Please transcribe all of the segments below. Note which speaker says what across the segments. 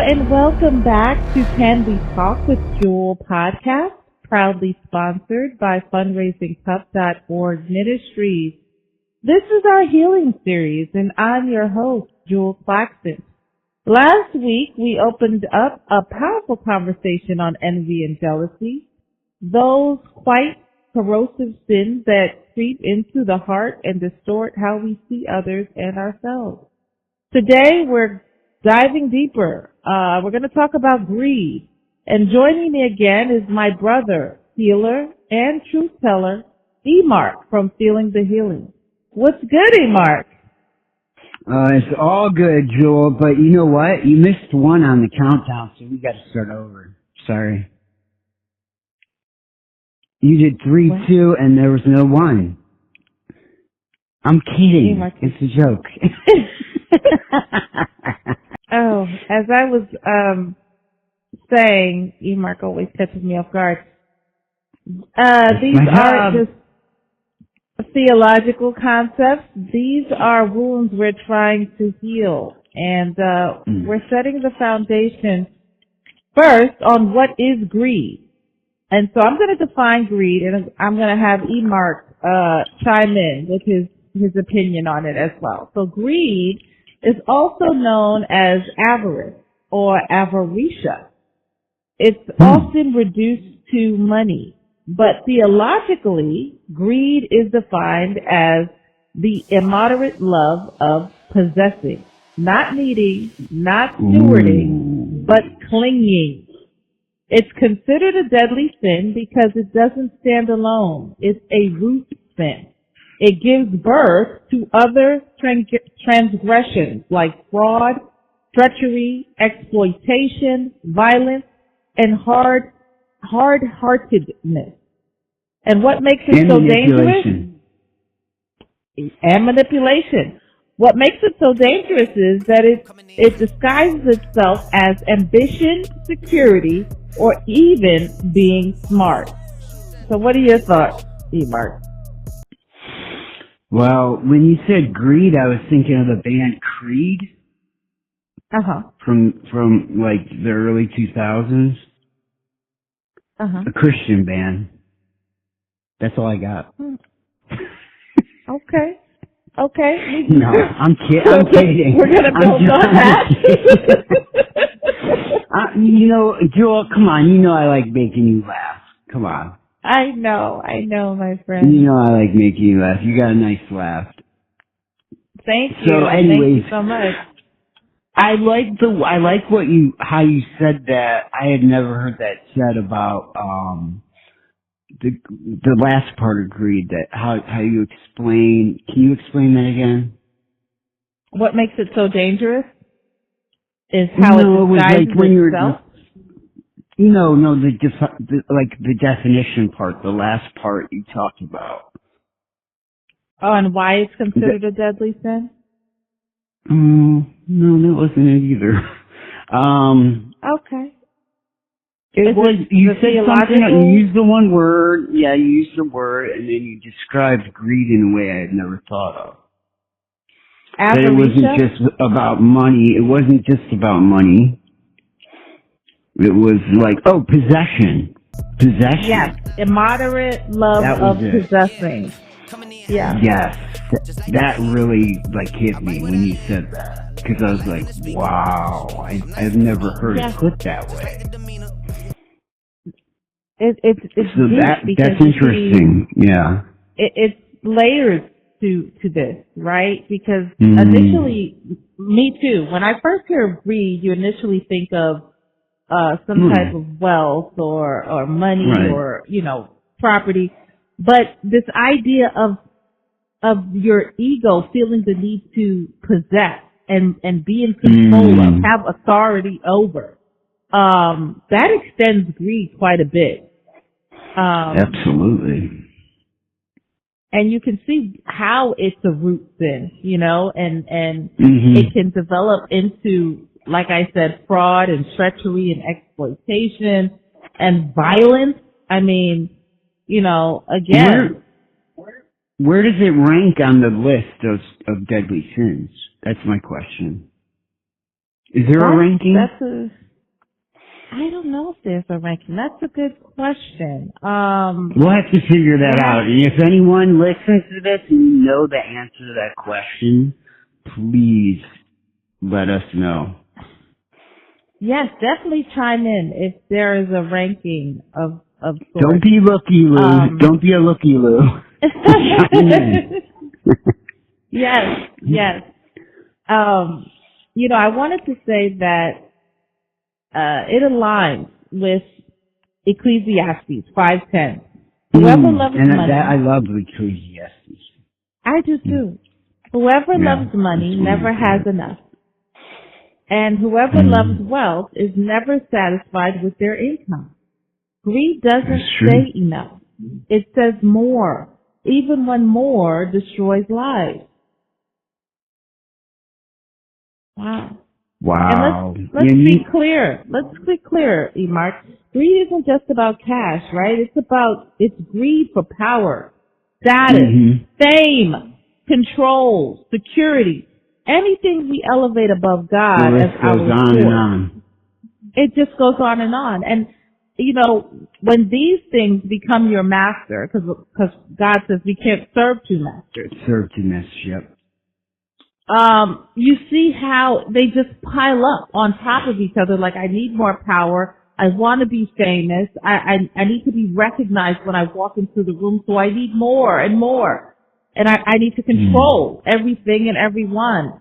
Speaker 1: and welcome back to Can We Talk with Juel podcast, proudly sponsored by fundraisingcup.org Ministries. This is our healing series, and I'm your host, Juel Claxton. Last week, we opened up a powerful conversation on envy and jealousy, those quite corrosive sins that creep into the heart and distort how we see others and ourselves. Today, we're diving deeper. We're going to talk about greed. And joining me again is my brother, healer, and truth teller, Emark from Feeling the Healing. What's good, Emark?
Speaker 2: It's all good, Juel, but you know what? You missed one on the countdown, so we got to start over. Sorry. You did 3, what? 2, and there was no 1. I'm kidding. Emark. It's a joke.
Speaker 1: Oh, as I was saying, Emark always catches me off guard. These aren't just theological concepts. These are wounds we're trying to heal. And we're setting the foundation first on what is greed. And so I'm going to define greed, and I'm going to have Emark chime in with his opinion on it as well. So greed is also known as avarice or Avaritia. It's often reduced to money, but theologically, greed is defined as the immoderate love of possessing, not needing, not stewarding, but clinging. It's considered a deadly sin because it doesn't stand alone. It's a root sin. It gives birth to other transgressions like fraud, treachery, exploitation, violence, and hard-heartedness. And what makes it so dangerous? And manipulation. What makes it so dangerous is that it disguises itself as ambition, security, or even being smart. So what are your thoughts, Emark?
Speaker 2: Well, when you said greed, I was thinking of the band Creed. From like the early 2000s. A Christian band. That's all I got.
Speaker 1: Okay.
Speaker 2: No, I'm kidding.
Speaker 1: We're going to build on that.
Speaker 2: Juel, come on. You know I like making you laugh. Come on.
Speaker 1: I know, my friend.
Speaker 2: You know I like making you laugh. You got a nice laugh.
Speaker 1: Thank you.
Speaker 2: So anyways,
Speaker 1: thank you so much.
Speaker 2: I like how you said that. I had never heard that said about the last part of greed. That how you explain? Can you explain that again?
Speaker 1: What makes it so dangerous is how it disguises itself.
Speaker 2: The definition part, the last part you talked about.
Speaker 1: Oh, and why it's considered a deadly sin?
Speaker 2: No, that wasn't it either.
Speaker 1: Okay.
Speaker 2: It was, you said something, you used the one word, you used the word, and then you described greed in a way I had never thought of.
Speaker 1: Avaritia?
Speaker 2: That it wasn't just about money, It was like, possession.
Speaker 1: Yes, immoderate love of possessing. Yeah.
Speaker 2: Yes, that really hit me when you said that, because I was like, wow, I've never heard it put that way.
Speaker 1: It's
Speaker 2: so that's interesting.
Speaker 1: It's layers to this, right? Because initially, me too. When I first hear of greed, you initially think of some type of wealth or money or property, but this idea of your ego feeling the need to possess and be in control of, have authority over, that extends greed quite a bit.
Speaker 2: Absolutely.
Speaker 1: And you can see how it's a root sin, and it can develop into, like I said, fraud and treachery and exploitation and violence. I mean, again.
Speaker 2: Where does it rank on the list of deadly sins? That's my question. Is there a ranking?
Speaker 1: I don't know if there's a ranking. That's a good question.
Speaker 2: We'll have to figure that out. And if anyone listens to this and you know the answer to that question, please let us know.
Speaker 1: Yes, definitely chime in if there is a ranking of sorts.
Speaker 2: Don't be looky, Lou. Don't be a looky, Lou. Yes.
Speaker 1: I wanted to say that it aligns with Ecclesiastes 5:10. Whoever loves money.
Speaker 2: I love Ecclesiastes.
Speaker 1: I do too. Whoever loves money never has enough. And whoever loves wealth is never satisfied with their income. Greed doesn't say enough. It says more, even when more destroys lives. Wow. And let's be clear. Let's be clear, Emark. Greed isn't just about cash, right? It's greed for power, status, fame, control, security. Anything we elevate above God as our source. It just goes on and on. And, when these things become your master, because God says we can't serve two masters.
Speaker 2: Yep.
Speaker 1: You see how they just pile up on top of each other. Like, I need more power. I want to be famous. I need to be recognized when I walk into the room. So I need more and more. And I need to control everything and everyone.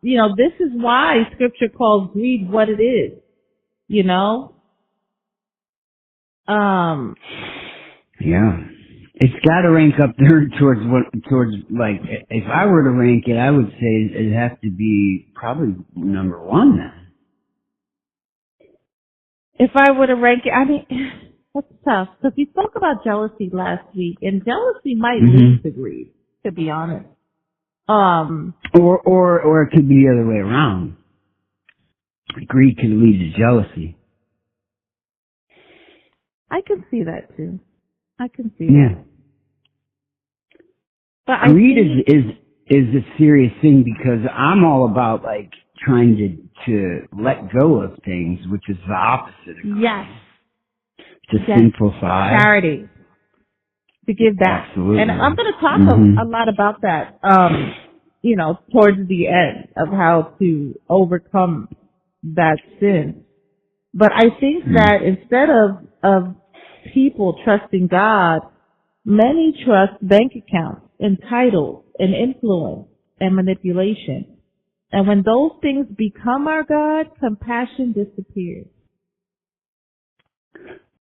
Speaker 1: This is why Scripture calls greed what it is.
Speaker 2: Yeah. It's got to rank up there towards like, if I were to rank it, I would say it'd have to be probably number one then.
Speaker 1: If I were to rank it, that's tough, because we spoke about jealousy last week, and jealousy might lead to greed, to be honest.
Speaker 2: Or it could be the other way around. Greed could lead to jealousy.
Speaker 1: I can see that too. I can see that. But
Speaker 2: greed is a serious thing, because I'm all about like trying to let go of things, which is the opposite of greed.
Speaker 1: Yes.
Speaker 2: To simplify.
Speaker 1: Charity. To give back.
Speaker 2: Absolutely.
Speaker 1: And I'm going to talk a lot about that, towards the end of how to overcome that sin. But I think that instead of people trusting God, many trust bank accounts and titles and influence and manipulation. And when those things become our God, compassion disappears.